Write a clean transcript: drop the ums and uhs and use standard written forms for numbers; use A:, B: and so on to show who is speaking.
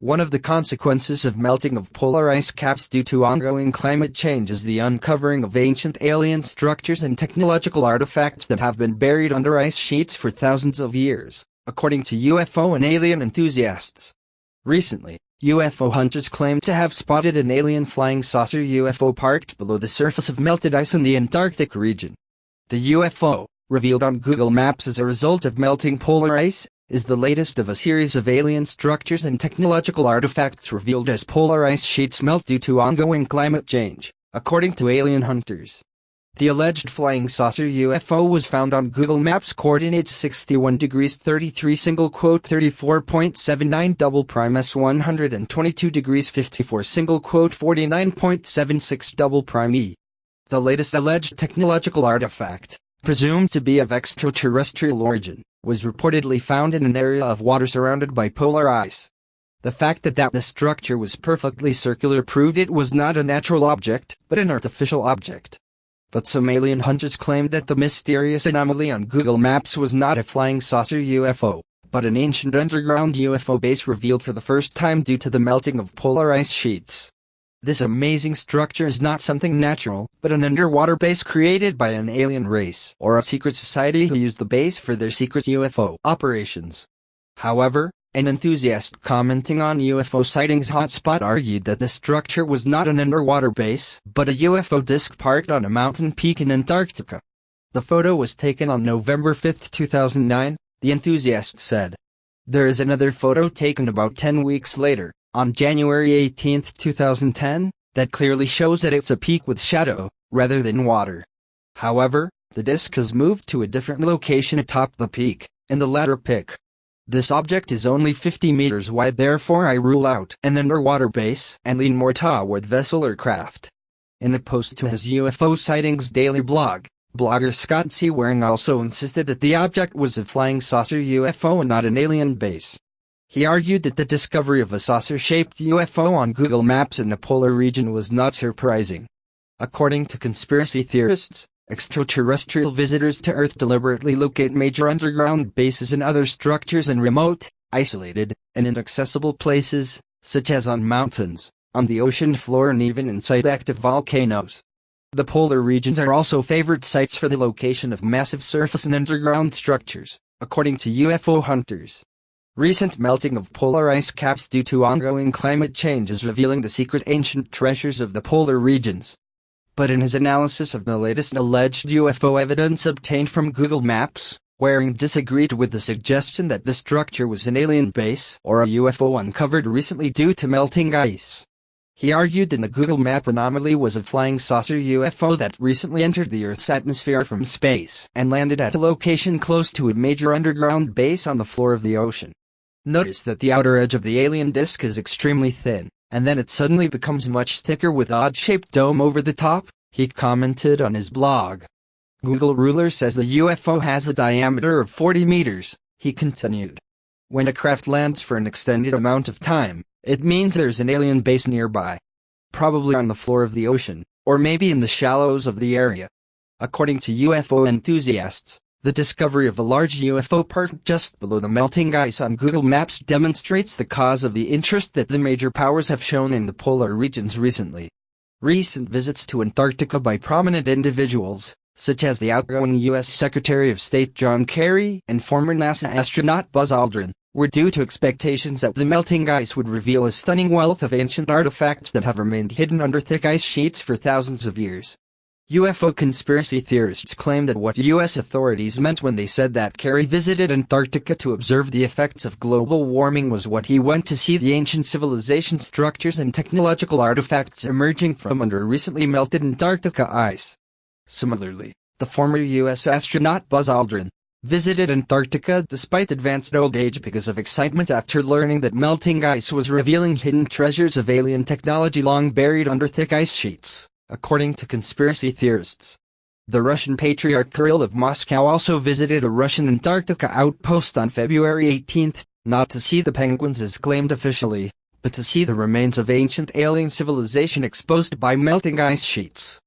A: One of the consequences of melting of polar ice caps due to ongoing climate change is the uncovering of ancient alien structures and technological artifacts that have been buried under ice sheets for thousands of years, according to UFO and alien enthusiasts. Recently, UFO hunters claimed to have spotted an alien flying saucer UFO parked below the surface of melted ice in the Antarctic region. The UFO, revealed on Google Maps as a result of melting polar ice, is the latest of a series of alien structures and technological artifacts revealed as polar ice sheets melt due to ongoing climate change, according to alien hunters. The alleged flying saucer UFO was found on Google Maps coordinates 61 degrees 33 single quote 34.79 double prime s 122 degrees 54 single quote 49.76 double prime e. The latest alleged technological artifact, presumed to be of extraterrestrial origin, was reportedly found in an area of water surrounded by polar ice. The fact that the structure was perfectly circular proved it was not a natural object, but an artificial object. But some alien hunters claimed that the mysterious anomaly on Google Maps was not a flying saucer UFO, but an ancient underground UFO base revealed for the first time due to the melting of polar ice sheets. This amazing structure is not something natural, but an underwater base created by an alien race or a secret society who use the base for their secret UFO operations. However, an enthusiast commenting on UFO sightings hotspot argued that the structure was not an underwater base, but a UFO disc parked on a mountain peak in Antarctica. The photo was taken on November 5, 2009, the enthusiast said. There is another photo taken about 10 weeks later, on January 18, 2010, that clearly shows that it's a peak with shadow, rather than water. However, the disc has moved to a different location atop the peak, in the latter pic. This object is only 50 meters wide, therefore I rule out an underwater base and lean more toward vessel or craft. In a post to his UFO Sightings daily blog, blogger Scott C. Waring also insisted that the object was a flying saucer UFO and not an alien base. He argued that the discovery of a saucer-shaped UFO on Google Maps in the polar region was not surprising. According to conspiracy theorists, extraterrestrial visitors to Earth deliberately locate major underground bases and other structures in remote, isolated, and inaccessible places, such as on mountains, on the ocean floor and even inside active volcanoes. The polar regions are also favored sites for the location of massive surface and underground structures, according to UFO hunters. Recent melting of polar ice caps due to ongoing climate change is revealing the secret ancient treasures of the polar regions. But in his analysis of the latest alleged UFO evidence obtained from Google Maps, Waring disagreed with the suggestion that the structure was an alien base or a UFO uncovered recently due to melting ice. He argued that the Google Map anomaly was a flying saucer UFO that recently entered the Earth's atmosphere from space and landed at a location close to a major underground base on the floor of the ocean. Notice that the outer edge of the alien disk is extremely thin, and then it suddenly becomes much thicker with odd-shaped dome over the top, he commented on his blog. Google Ruler says the UFO has a diameter of 40 meters, he continued. When a craft lands for an extended amount of time, it means there's an alien base nearby. Probably on the floor of the ocean, or maybe in the shallows of the area. According to UFO enthusiasts, the discovery of a large UFO parked just below the melting ice on Google Maps demonstrates the cause of the interest that the major powers have shown in the polar regions recently. Recent visits to Antarctica by prominent individuals, such as the outgoing U.S. Secretary of State John Kerry and former NASA astronaut Buzz Aldrin, were due to expectations that the melting ice would reveal a stunning wealth of ancient artifacts that have remained hidden under thick ice sheets for thousands of years. UFO conspiracy theorists claim that what U.S. authorities meant when they said that Kerry visited Antarctica to observe the effects of global warming was what he went to see the ancient civilization structures and technological artifacts emerging from under recently melted Antarctica ice. Similarly, the former U.S. astronaut Buzz Aldrin visited Antarctica despite advanced old age because of excitement after learning that melting ice was revealing hidden treasures of alien technology long buried under thick ice sheets. According to conspiracy theorists, the Russian Patriarch Kirill of Moscow also visited a Russian Antarctica outpost on February 18, not to see the penguins as claimed officially, but to see the remains of ancient alien civilization exposed by melting ice sheets.